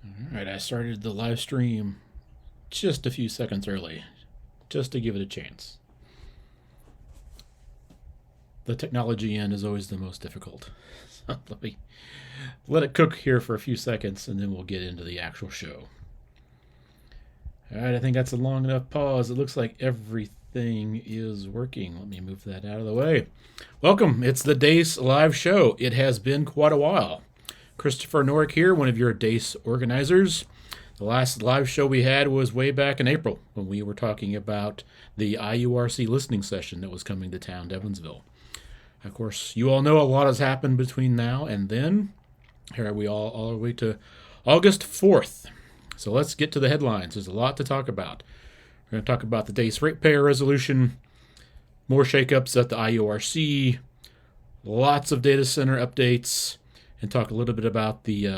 All right, I started the live stream just a few seconds early, just to give it a chance. The technology end is always the most difficult. So let it cook here for a few seconds, and then we'll get into the actual show. All right, I think that's a long enough pause. It looks like everything is working. Let me move that out of the way. Welcome. It's the DAACE Live Show. It has been quite a while. Christopher Norick here, one of your DAACE organizers. The last live show we had was way back in April when we were talking about the IURC listening session that was coming to town, Evansville. Of course, you all know a lot has happened between now and then. Here we all the way to August 4th. So let's get to the headlines. There's a lot to talk about. We're going to talk about the DAACE ratepayer resolution, more shakeups at the IURC, lots of data center updates, and talk a little bit about the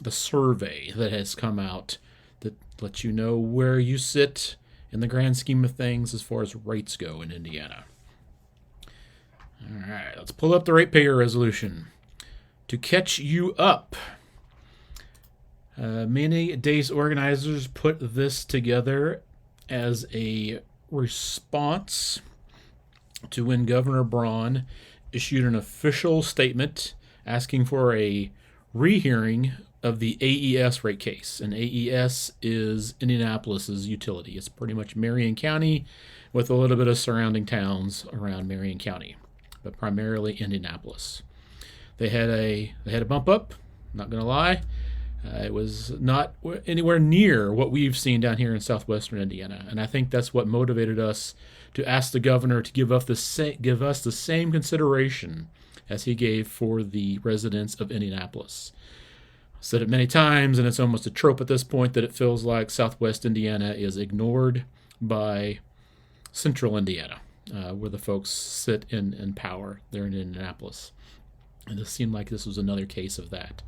survey that has come out that lets you know where you sit in the grand scheme of things as far as rates go in Indiana. All right, let's pull up the ratepayer resolution. To catch you up, many DAACE organizers put this together as a response to when Governor Braun issued an official statement asking for a rehearing of the AES rate case. And AES is Indianapolis's utility. It's pretty much Marion County with a little bit of surrounding towns around Marion County, but primarily Indianapolis. They had a bump up, not going to lie. It was not anywhere near what we've seen down here in southwestern Indiana. And I think that's what motivated us to ask the governor to give us the same consideration as he gave for the residents of Indianapolis. I've said it many times, and it's almost a trope at this point that it feels like southwest Indiana is ignored by central Indiana, where the folks sit in power there in Indianapolis. And this seemed like this was another case of that.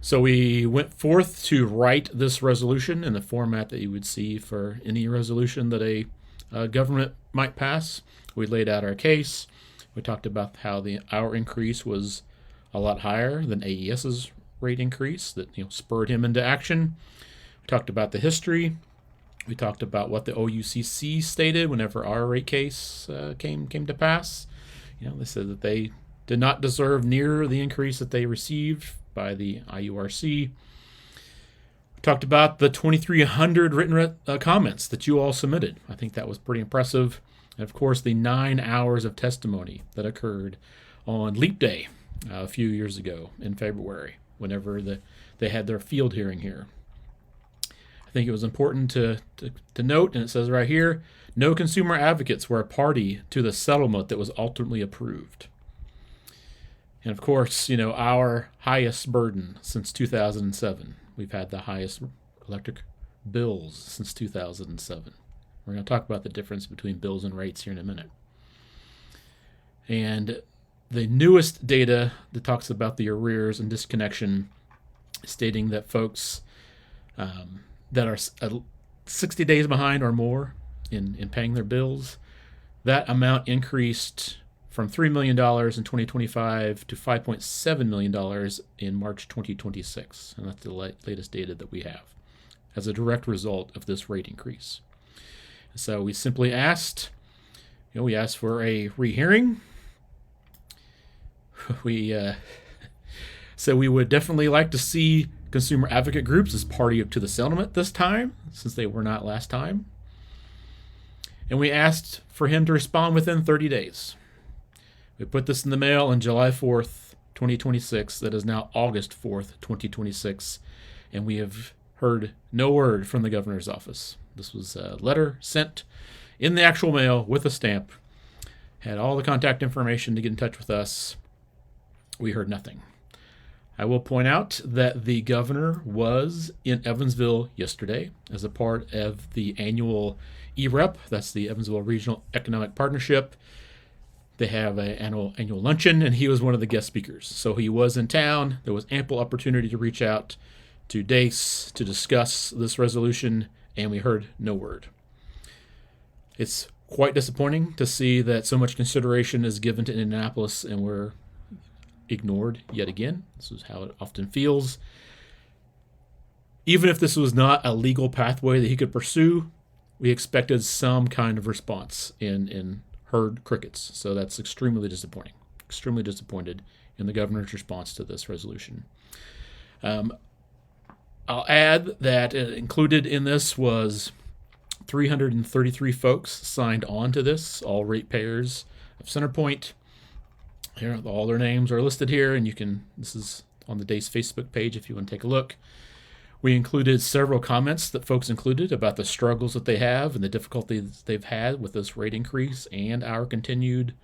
So we went forth to write this resolution in the format that you would see for any resolution that a government might pass. We laid out our case. We talked about how our increase was a lot higher than AES's rate increase that spurred him into action. We talked about the history. We talked about what the OUCC stated whenever our rate case came to pass. They said that they did not deserve near the increase that they received by the IURC. We talked about the 2,300 written comments that you all submitted. I think that was pretty impressive. And of course, the 9 hours of testimony that occurred on Leap Day a few years ago in February, whenever they had their field hearing here. I think it was important to note, and it says right here, no consumer advocates were a party to the settlement that was ultimately approved. And of course, our highest burden since 2007. We've had the highest electric bills since 2007. We're going to talk about the difference between bills and rates here in a minute. And the newest data that talks about the arrears and disconnection, stating that folks that are 60 days behind or more in paying their bills, that amount increased from $3 million in 2025 to $5.7 million in March 2026. And that's the latest data that we have as a direct result of this rate increase. So we simply asked, we asked for a rehearing. We said we would definitely like to see consumer advocate groups as party to the settlement this time, since they were not last time. And we asked for him to respond within 30 days. We put this in the mail on July 4th, 2026. That is now August 4th, 2026. And we have heard no word from the governor's office. This was a letter sent in the actual mail with a stamp. Had all the contact information to get in touch with us. We heard nothing. I will point out that the governor was in Evansville yesterday as a part of the annual EREP. That's the Evansville Regional Economic Partnership. They have an annual luncheon, and he was one of the guest speakers. So he was in town. There was ample opportunity to reach out to DAACE to discuss this resolution, and we heard no word. It's quite disappointing to see that so much consideration is given to Indianapolis, and we're ignored yet again. This is how it often feels. even if this was not a legal pathway that he could pursue, we expected some kind of response in heard crickets. So that's extremely disappointing. Extremely disappointed in the governor's response to this resolution. I'll add that included in this was 333 folks signed on to this, all ratepayers of CenterPoint. Here, all their names are listed here, and this is on the DAACE Facebook page if you want to take a look. We included several comments that folks included about the struggles that they have and the difficulties they've had with this rate increase and our continued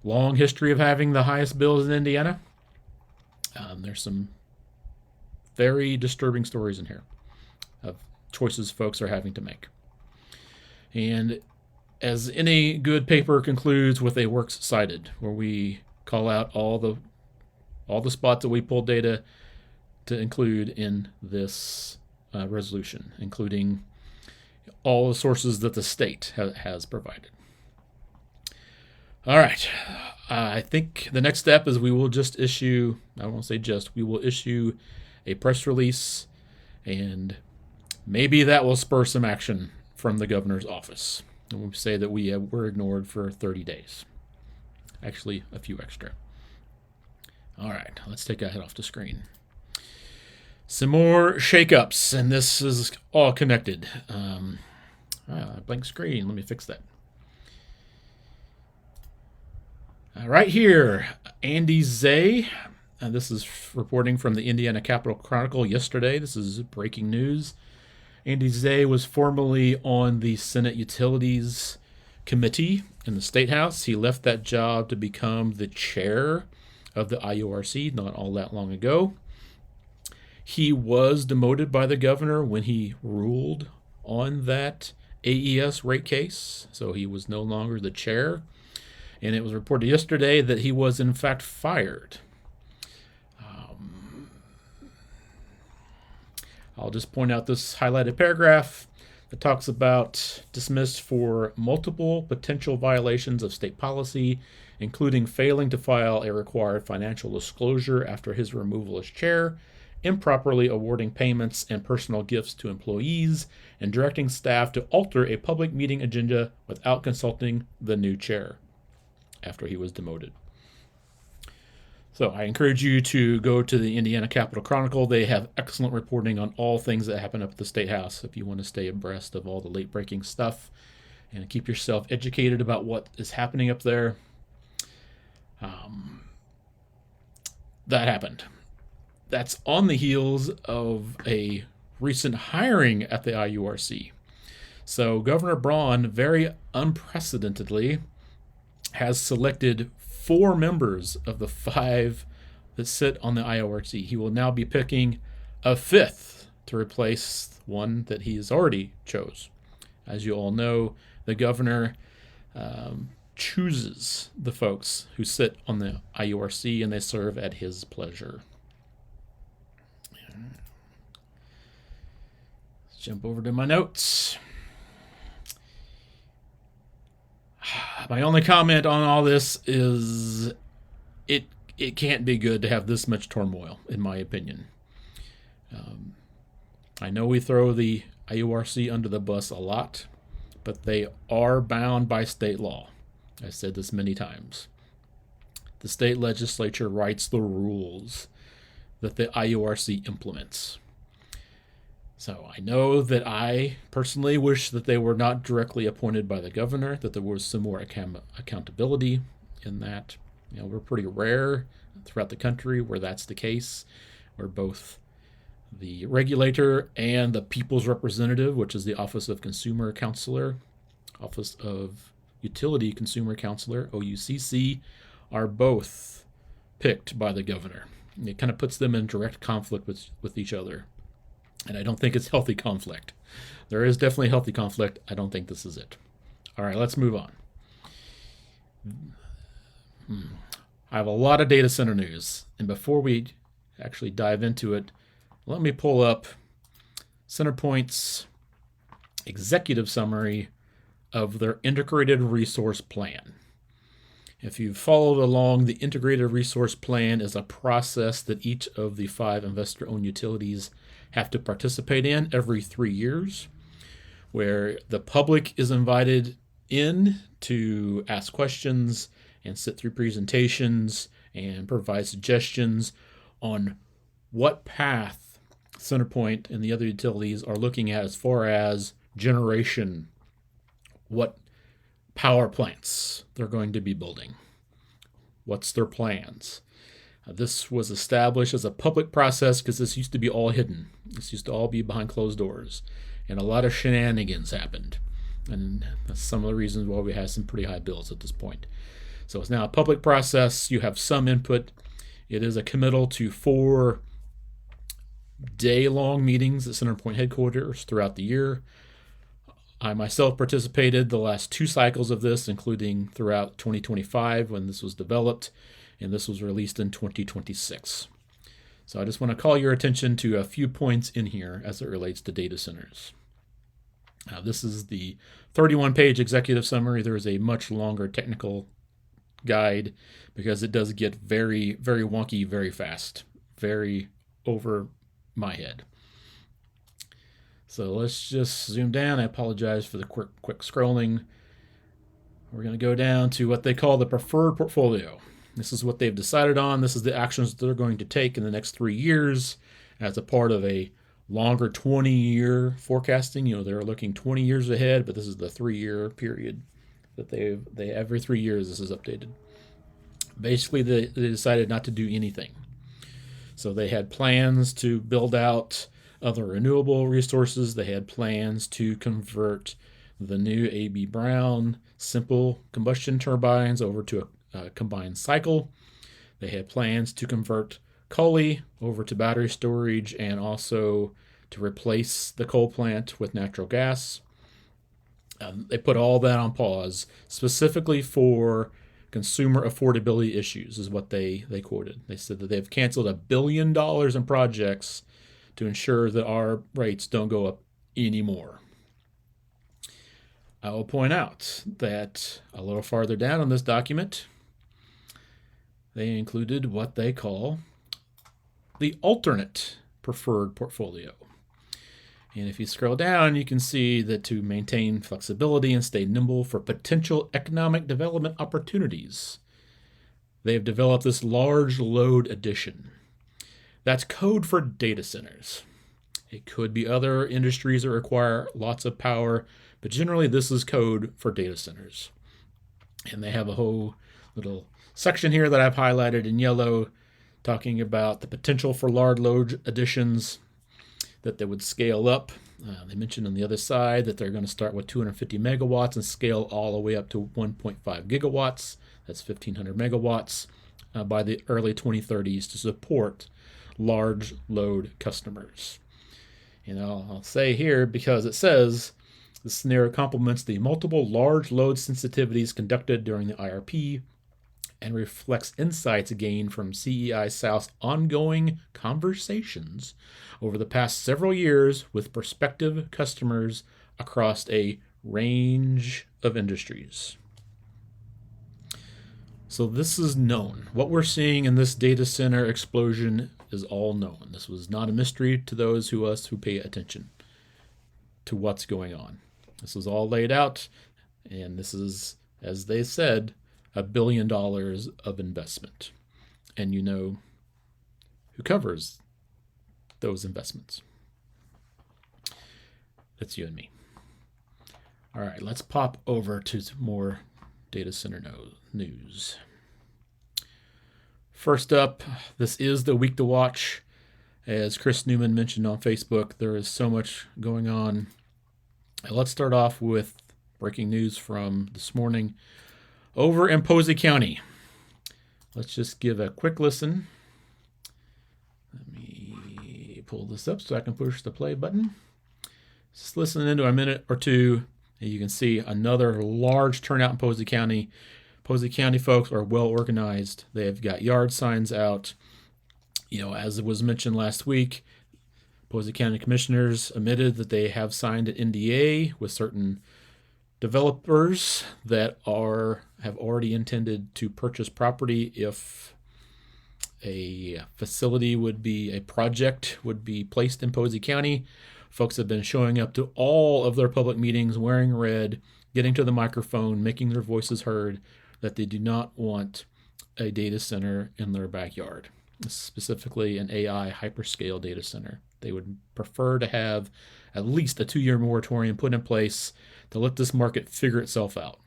long history of having the highest bills in Indiana. There's some very disturbing stories in here of choices folks are having to make. And as any good paper concludes with a works cited, where we call out all the spots that we pulled data to include in this resolution, including all the sources that the state has provided. All right. I think the next step is we will just issue, I won't say just, we will issue a press release, and maybe that will spur some action from the governor's office. And we'll say that we were ignored for 30 days. Actually, a few extra. All right, let's take a head off the screen. Some more shakeups, and this is all connected. Blank screen. Let me fix that. Right here, Andy Zay. This is reporting from the Indiana Capital Chronicle yesterday. This is breaking news. Andy Zay was formerly on the Senate Utilities Committee in the State House. He left that job to become the chair of the IURC not all that long ago. He was demoted by the governor when he ruled on that AES rate case, so he was no longer the chair. And it was reported yesterday that he was in fact fired. I'll just point out this highlighted paragraph that talks about dismissed for multiple potential violations of state policy, including failing to file a required financial disclosure after his removal as chair, improperly awarding payments and personal gifts to employees, and directing staff to alter a public meeting agenda without consulting the new chair after he was demoted. So I encourage you to go to the Indiana Capital Chronicle. They have excellent reporting on all things that happen up at the State House if you want to stay abreast of all the late-breaking stuff and keep yourself educated about what is happening up there. That happened. That's on the heels of a recent hiring at the IURC. So Governor Braun, very unprecedentedly, has selected 4 members of the 5 that sit on the IURC. He will now be picking a 5th to replace one that he has already chose. As you all know, the governor chooses the folks who sit on the IURC, and they serve at his pleasure. Let's jump over to my notes. My only comment on all this is it can't be good to have this much turmoil, in my opinion. I know we throw the IURC under the bus a lot, but they are bound by state law. I've said this many times. The state legislature writes the rules that the IURC implements. So I know that I personally wish that they were not directly appointed by the governor, that there was some more accountability in that. We're pretty rare throughout the country where that's the case, where both the regulator and the people's representative, which is the Office of Consumer Counselor, Office of Utility Consumer Counselor, OUCC, are both picked by the governor. And it kind of puts them in direct conflict with each other. And I don't think it's healthy conflict. There is definitely healthy conflict. I don't think this is it. All right, let's move on. I have a lot of data center news. And before we actually dive into it, let me pull up CenterPoint's executive summary of their integrated resource plan. If you've followed along, the Integrated Resource Plan is a process that each of the 5 investor-owned utilities have to participate in every 3 years, where the public is invited in to ask questions and sit through presentations and provide suggestions on what path CenterPoint and the other utilities are looking at as far as generation, what power plants they're going to be building, what's their plans. This was established as a public process because this used to be all hidden. This used to all be behind closed doors, and a lot of shenanigans happened. And that's some of the reasons why we have some pretty high bills at this point. So it's now a public process. You have some input. It is a committal to 4 day-long meetings at CenterPoint headquarters throughout the year. I myself participated the last 2 cycles of this, including throughout 2025 when this was developed, and this was released in 2026. So I just want to call your attention to a few points in here as it relates to data centers. Now, this is the 31-page executive summary. There is a much longer technical guide because it does get very, very wonky very fast, very over my head. So let's just zoom down. I apologize for the quick scrolling. We're going to go down to what they call the preferred portfolio. This is what they've decided on. This is the actions that they're going to take in the next 3 years as a part of a longer 20-year forecasting. They're looking 20 years ahead, but this is the 3-year period that they every 3 years this is updated. Basically, they decided not to do anything. So they had plans to build out other renewable resources. They had plans to convert the new A.B. Braun simple combustion turbines over to a combined cycle. They had plans to convert coal over to battery storage and also to replace the coal plant with natural gas. They put all that on pause specifically for consumer affordability issues is what they quoted. They said that they've canceled $1 billion in projects to ensure that our rates don't go up anymore. I will point out that a little farther down on this document, they included what they call the alternate preferred portfolio. And if you scroll down, you can see that to maintain flexibility and stay nimble for potential economic development opportunities, they have developed this large load addition. That's code for data centers. It could be other industries that require lots of power, but generally this is code for data centers. And they have a whole little section here that I've highlighted in yellow talking about the potential for large load additions that they would scale up. They mentioned on the other side that they're going to start with 250 megawatts and scale all the way up to 1.5 gigawatts. That's 1,500 megawatts by the early 2030s to support large load customers. I'll say here because it says the scenario complements the multiple large load sensitivities conducted during the IRP and reflects insights gained from CEI South's ongoing conversations over the past several years with prospective customers across a range of industries. So this is known. What we're seeing in this data center explosion is all known. This was not a mystery to those who pay attention to what's going on. This was all laid out, and this is, as they said, $1 billion of investment. And you know who covers those investments. That's you and me. All right, let's pop over to some more data center news. First up, this is the week to watch. As Chris Newman mentioned on Facebook, there is so much going on. Let's start off with breaking news from this morning. Over in Posey County, let's just give a quick listen. Let me pull this up so I can push the play button. Just listen into a minute or two, and you can see another large turnout in Posey County. Posey County folks are well organized. They've got yard signs out. As it was mentioned last week, Posey County Commissioners admitted that they have signed an NDA with certain Developers that have already intended to purchase property if a project would be placed in Posey County. Folks have been showing up to all of their public meetings wearing red, getting to the microphone, making their voices heard, that they do not want a data center in their backyard, specifically an AI hyperscale data center. They would prefer to have at least a 2-year moratorium put in place to let this market figure itself out.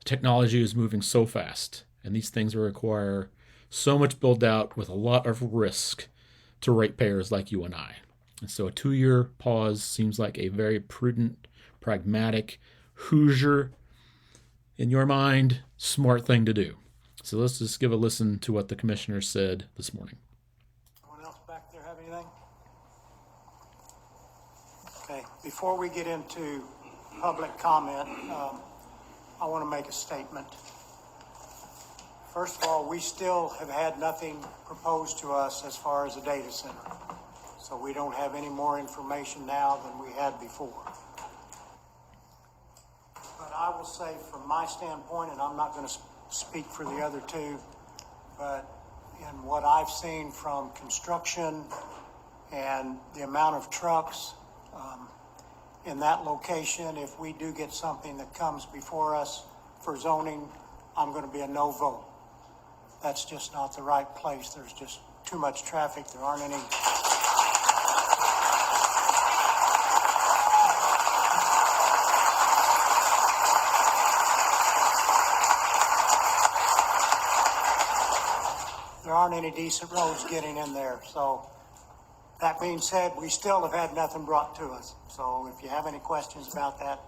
Technology is moving so fast, and these things will require so much build out with a lot of risk to ratepayers like you and I. And so a 2-year pause seems like a very prudent, pragmatic, Hoosier, in your mind, smart thing to do. So let's just give a listen to what the commissioner said this morning. Anyone else back there have anything? Okay, before we get into public comment, I want to make a statement. First of all, we still have had nothing proposed to us as far as a data center. So we don't have any more information now than we had before. But I will say from my standpoint, and I'm not going to speak for the other two, but in what I've seen from construction and the amount of trucks in that location, if we do get something that comes before us for zoning, I'm going to be a no vote. That's just not the right place. There's just too much traffic. There aren't any. There aren't any decent roads getting in there. So that being said, we still have had nothing brought to us. So if you have any questions about that,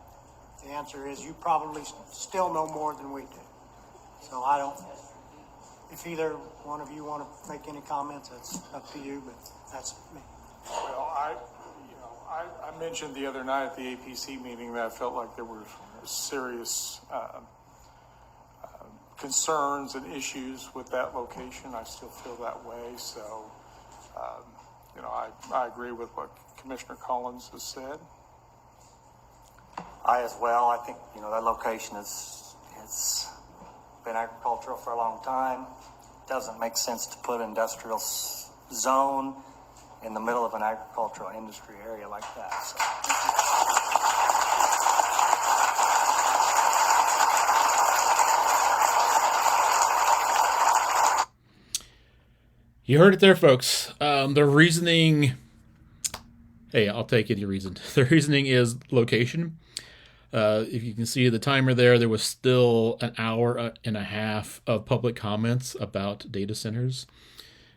the answer is you probably still know more than we do. So I don't. If either one of you want to make any comments, that's up to you, but that's me. Well, I mentioned the other night at the APC meeting that I felt like there were serious concerns and issues with that location. I still feel that way. So, I agree with what Commissioner Collins has said. I as well. I think, that location has been agricultural for a long time. Doesn't make sense to put industrial zone in the middle of an agricultural industry area like that. So. You heard it there, folks. The reasoning, hey, I'll take any reason. The reasoning is location. If you can see the timer there was still an hour and a half of public comments about data centers.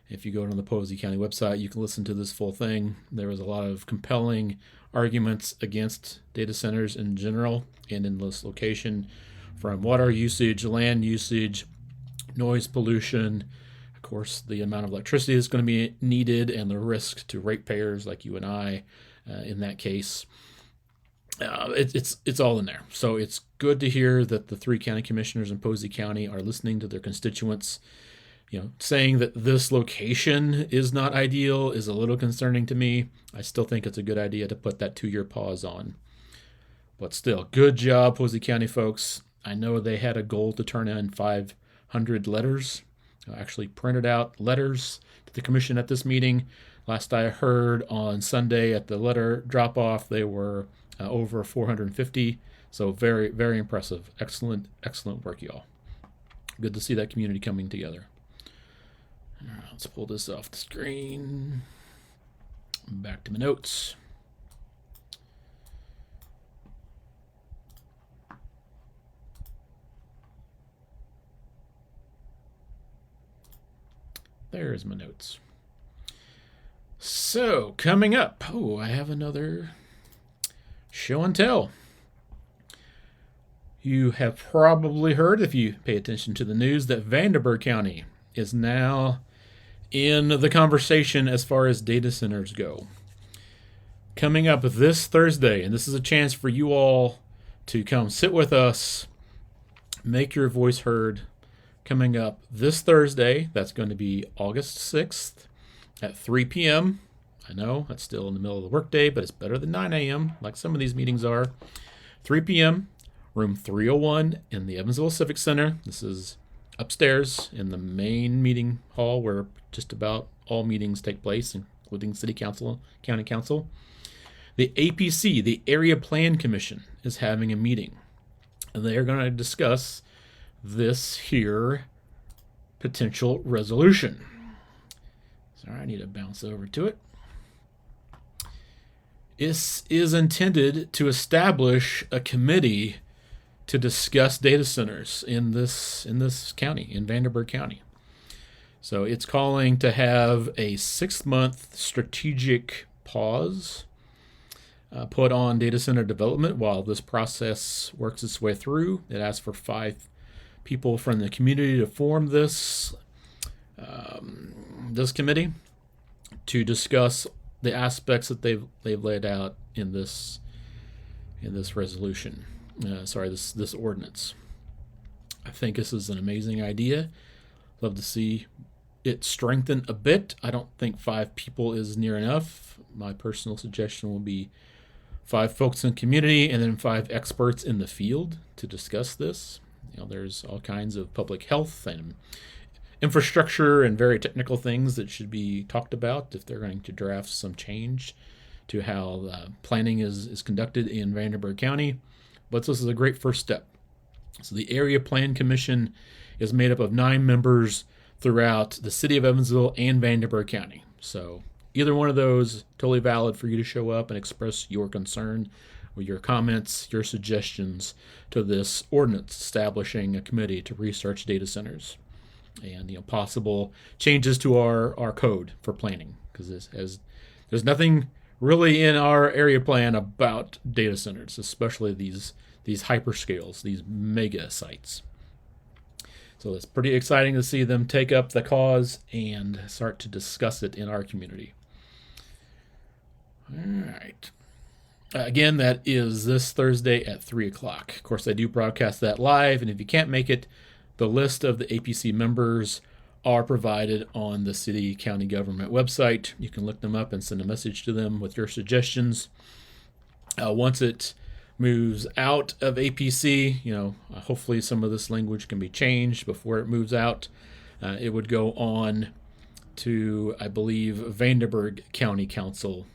If you go to the Posey County website, you can listen to this full thing. There was a lot of compelling arguments against data centers in general and in this location, from water usage, land usage, noise pollution, of course, the amount of electricity that's going to be needed, and the risk to ratepayers like you and I in that case. It's all in there. So it's good to hear that the 3 county commissioners in Posey County are listening to their constituents. Saying that this location is not ideal is a little concerning to me. I still think it's a good idea to put that 2-year pause on. But still, good job, Posey County folks. I know they had a goal to turn in 500 letters. I actually printed out letters to the commission at this meeting. Last I heard on Sunday at the letter drop-off, they were over 450. So very, very impressive. Excellent work, y'all. Good to see that community coming together. All right, let's pull this off the screen. Back to my notes. There's my notes. So, coming up, I have another show and tell. You have probably heard, if you pay attention to the news, that Vanderburgh County is now in the conversation as far as data centers go. Coming up this Thursday, and this is a chance for you all to come sit with us, make your voice heard. Coming up this Thursday, that's going to be August 6th at 3 p.m. I know that's still in the middle of the workday, but it's better than 9 a.m. like some of these meetings are. 3 p.m., room 301 in the Evansville Civic Center. This is upstairs in the main meeting hall where just about all meetings take place, including City Council, County Council. The APC, the Area Plan Commission, is having a meeting. And they are going to discuss this here potential resolution. Sorry, I need to bounce over to it. This is intended to establish a committee to discuss data centers in this county, in Vanderburgh County. So it's calling to have a 6-month strategic pause put on data center development while this process works its way through. It asks for 5 people from the community to form this committee to discuss the aspects that they've laid out in this resolution. This ordinance. I think this is an amazing idea. Love to see it strengthen a bit. I don't think 5 people is near enough. My personal suggestion will be 5 folks in the community and then 5 experts in the field to discuss this. There's all kinds of public health and infrastructure and very technical things that should be talked about if they're going to draft some change to how planning is conducted in Vanderburgh County. But this is a great first step. So the Area Plan Commission is made up of 9 members throughout the city of Evansville and Vanderburgh County. So either one of those, totally valid for you to show up and express your concern or your comments, your suggestions to this ordinance establishing a committee to research data centers and possible changes to our code for planning, because there's nothing really in our area plan about data centers, especially these hyperscales, these mega sites. So it's pretty exciting to see them take up the cause and start to discuss it in our community. All right. Again, that is this Thursday at 3 o'clock. Of course, I do broadcast that live, and if you can't make it, the list of the APC members are provided on the city county government website. You can look them up and send a message to them with your suggestions. Once it moves out of APC, hopefully some of this language can be changed before it moves out. It would go on to, I believe, Vanderburgh County Council,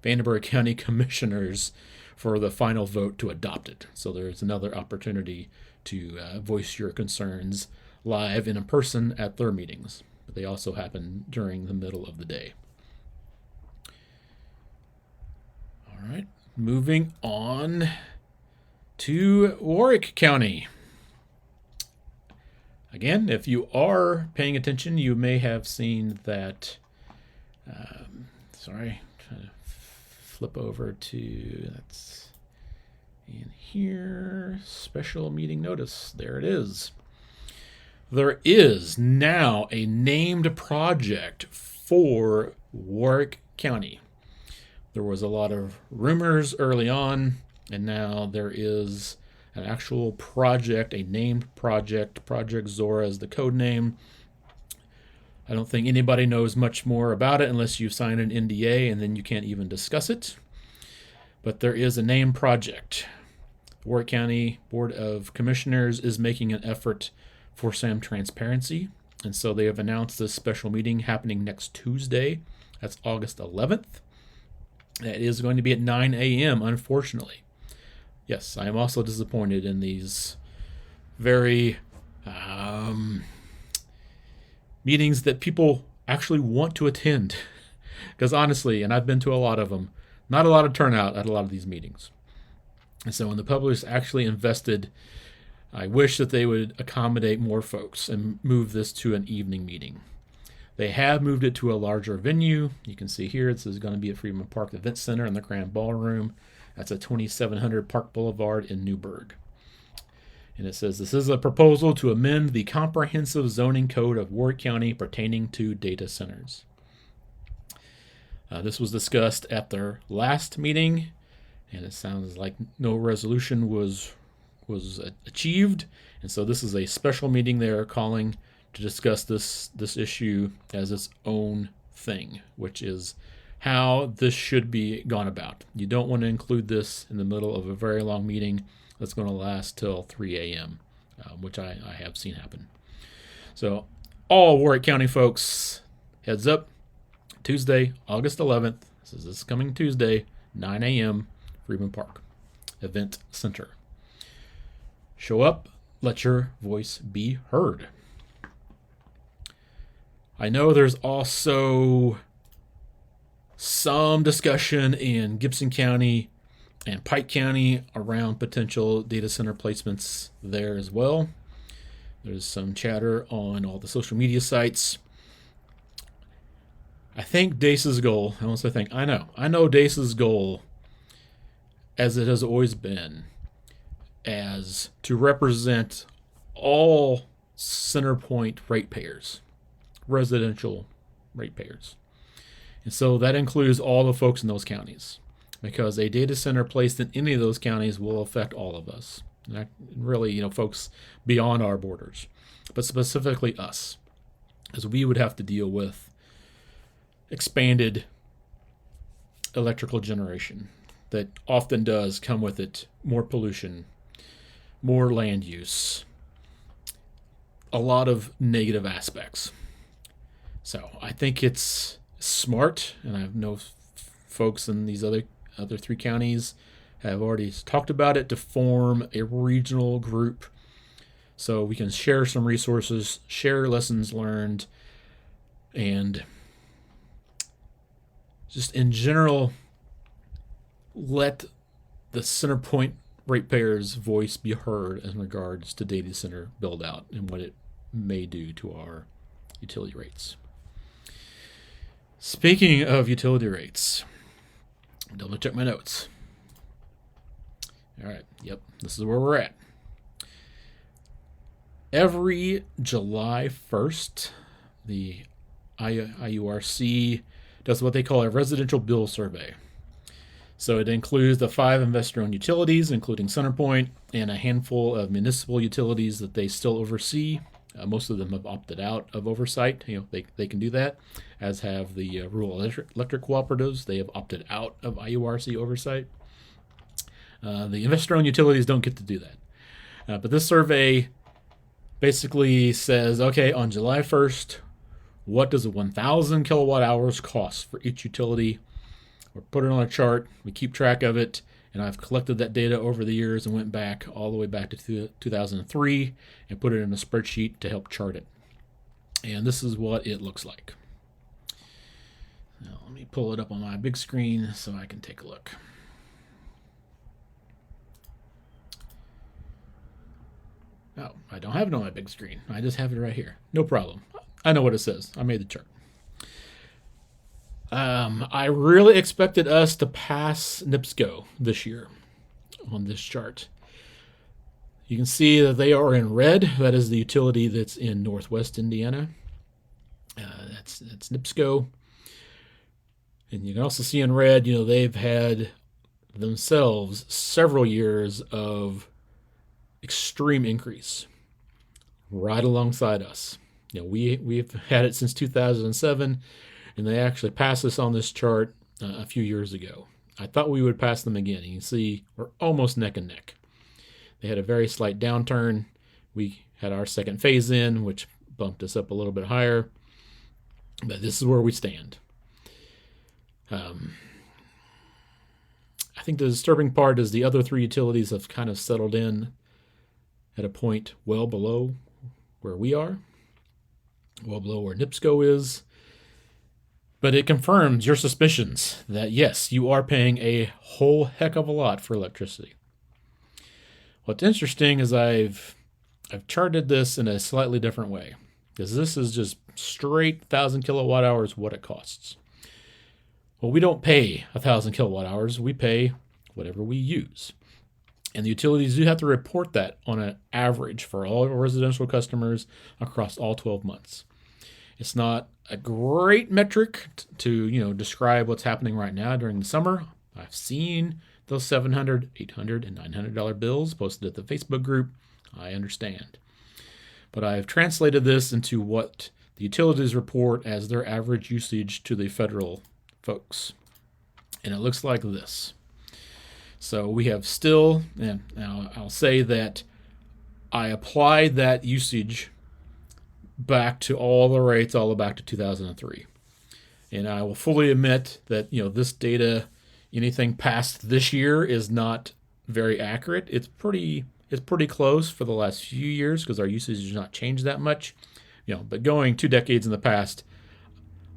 Vanderburgh County Commissioners for the final vote to adopt it. So there's another opportunity to voice your concerns live and in person at their meetings. But they also happen during the middle of the day. All right, moving on to Warwick County. Again, if you are paying attention, you may have seen that. Trying to flip over to that's in here. Special meeting notice. There it is. There is now a named project for Warwick County. There was a lot of rumors early on, and now there is an actual project, a named project. Project Zora is the code name. I don't think anybody knows much more about it unless you sign an NDA, and then you can't even discuss it. But there is a named project. Warwick County Board of Commissioners is making an effort for some transparency, and so they have announced this special meeting happening next Tuesday. That's August 11th. It is going to be at 9 a.m., unfortunately. Yes, I am also disappointed in these very meetings that people actually want to attend. Because honestly, and I've been to a lot of them, not a lot of turnout at a lot of these meetings. And so when the public is actually invested, I wish that they would accommodate more folks and move this to an evening meeting. They have moved it to a larger venue. You can see here, this is going to be at Freeman Park Event Center in the Grand Ballroom. That's at 2700 Park Boulevard in Newburgh. And it says, this is a proposal to amend the comprehensive zoning code of Warwick County pertaining to data centers. This was discussed at their last meeting, and it sounds like no resolution was achieved. And so this is a special meeting they are calling to discuss this issue as its own thing, which is how this should be gone about. You don't want to include this in the middle of a very long meeting that's going to last till 3 a.m., which I have seen happen. So all Warwick County folks, heads up, Tuesday, August 11th, this is this coming Tuesday, 9 a.m., Freeman Park, Event Center. Show up, let your voice be heard. I know there's also some discussion in Gibson County and Pike County around potential data center placements there as well. There's some chatter on all the social media sites. I think DAACE's goal, I know DAACE's goal, as it has always been, as to represent all CenterPoint ratepayers, residential ratepayers. And so that includes all the folks in those counties, because a data center placed in any of those counties will affect all of us. Not really, folks beyond our borders, but specifically us, as we would have to deal with expanded electrical generation that often does come with it more pollution, more land use, a lot of negative aspects. So I think it's smart, and I know folks in these other 3 counties have already talked about it, to form a regional group so we can share some resources, share lessons learned, and just in general let the CenterPoint ratepayers' voice be heard in regards to data center build out and what it may do to our utility rates. Speaking of utility rates, double check my notes. All right, yep, this is where we're at. Every July 1st, the IURC does what they call a residential bill survey. So it includes the 5 investor-owned utilities, including CenterPoint, and a handful of municipal utilities that they still oversee. Most of them have opted out of oversight. They can do that, as have the rural electric cooperatives. They have opted out of IURC oversight. The investor-owned utilities don't get to do that. But this survey basically says, okay, on July 1st, what does a 1,000 kilowatt hours cost for each utility? We put it on a chart. We keep track of it. And I've collected that data over the years and went back all the way back to 2003 and put it in a spreadsheet to help chart it. And this is what it looks like. Now, let me pull it up on my big screen so I can take a look. Oh, I don't have it on my big screen. I just have it right here. No problem. I know what it says. I made the chart. I really expected us to pass NIPSCO this year on this chart. You can see that they are in red. That is the utility that's in Northwest Indiana. That's NIPSCO. And you can also see in red, they've had themselves several years of extreme increase right alongside us. We've had it since 2007, and they actually passed us on this chart a few years ago. I thought we would pass them again. You can see we're almost neck and neck. They had a very slight downturn. We had our second phase in, which bumped us up a little bit higher. But this is where we stand. I think the disturbing part is the other 3 utilities have kind of settled in at a point well below where we are, well below where NIPSCO is. But it confirms your suspicions that, yes, you are paying a whole heck of a lot for electricity. What's interesting is I've charted this in a slightly different way, because this is just straight 1,000 kilowatt hours what it costs. Well, we don't pay 1,000 kilowatt hours. We pay whatever we use. And the utilities do have to report that on an average for all residential customers across all 12 months. It's not a great metric to describe what's happening right now during the summer. I've seen those $700, $800, and $900 bills posted at the Facebook group. I understand. But I've translated this into what the utilities report as their average usage to the federal folks. And it looks like this. So we have still, and now I'll say that I applied that usage back to all the rates, all the way back to 2003. And I will fully admit that, this data, anything past this year is not very accurate. It's pretty close for the last few years because our usage has not changed that much. But going 2 decades in the past,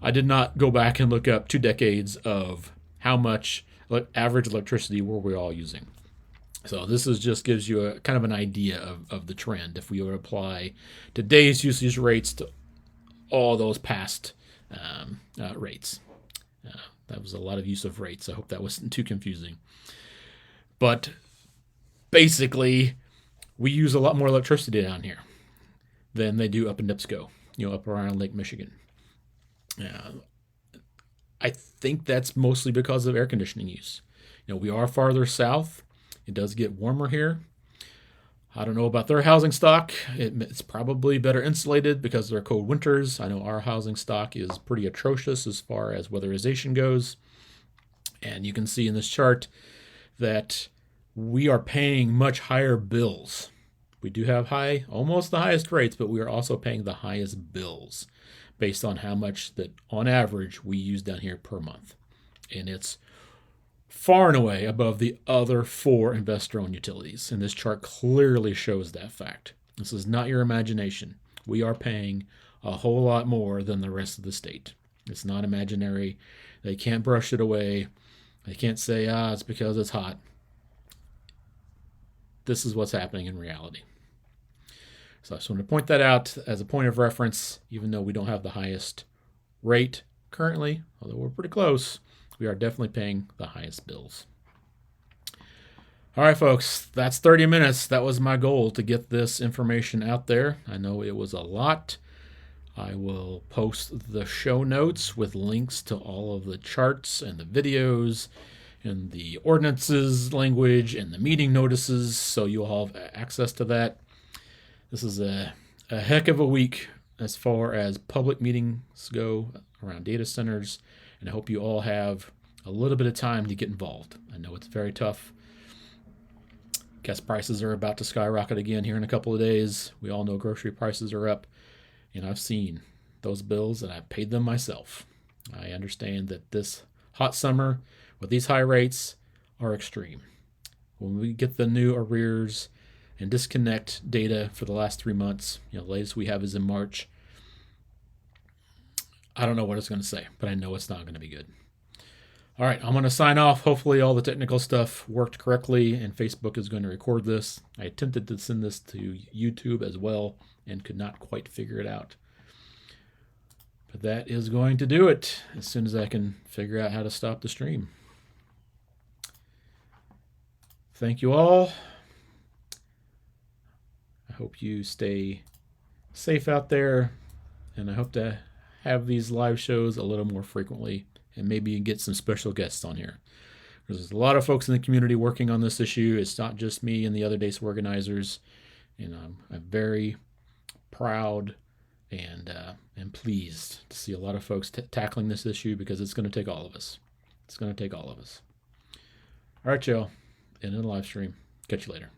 I did not go back and look up 2 decades of how much average electricity were we all using. So this just gives you a kind of an idea of the trend if we would apply today's usage rates to all those past rates. That was a lot of use of rates. I hope that wasn't too confusing. But basically, we use a lot more electricity down here than they do up in NIPSCO, up around Lake Michigan. I think that's mostly because of air conditioning use. We are farther south. It does get warmer here. I don't know about their housing stock. It's probably better insulated because of their cold winters. I know our housing stock is pretty atrocious as far as weatherization goes. And you can see in this chart that we are paying much higher bills. We do have almost the highest rates, but we are also paying the highest bills based on how much that on average we use down here per month. And it's far and away above the other 4 investor-owned utilities. And this chart clearly shows that fact. This is not your imagination. We are paying a whole lot more than the rest of the state. It's not imaginary. They can't brush it away. They can't say, it's because it's hot. This is what's happening in reality. So I just want to point that out as a point of reference, even though we don't have the highest rate currently, although we're pretty close, we are definitely paying the highest bills. All right, folks, that's 30 minutes. That was my goal, to get this information out there. I know it was a lot. I will post the show notes with links to all of the charts and the videos and the ordinances language and the meeting notices, so you'll have access to that. This is a heck of a week as far as public meetings go around data centers, and I hope you all have a little bit of time to get involved. I know it's very tough. Gas prices are about to skyrocket again here in a couple of days. We all know grocery prices are up, and I've seen those bills and I've paid them myself. I understand that this hot summer with these high rates are extreme. When we get the new arrears and disconnect data for the last 3 months, the latest we have is in March, I don't know what it's going to say, but I know it's not going to be good. All right, I'm going to sign off. Hopefully all the technical stuff worked correctly, and Facebook is going to record this. I attempted to send this to YouTube as well and could not quite figure it out. But that is going to do it as soon as I can figure out how to stop the stream. Thank you all. I hope you stay safe out there, and I hope to have these live shows a little more frequently and maybe get some special guests on here. There's a lot of folks in the community working on this issue. It's not just me and the other DAACE organizers, and I'm very proud and pleased to see a lot of folks tackling this issue, because it's going to take all of us. It's going to take all of us. All right, y'all. End of the live stream. Catch you later.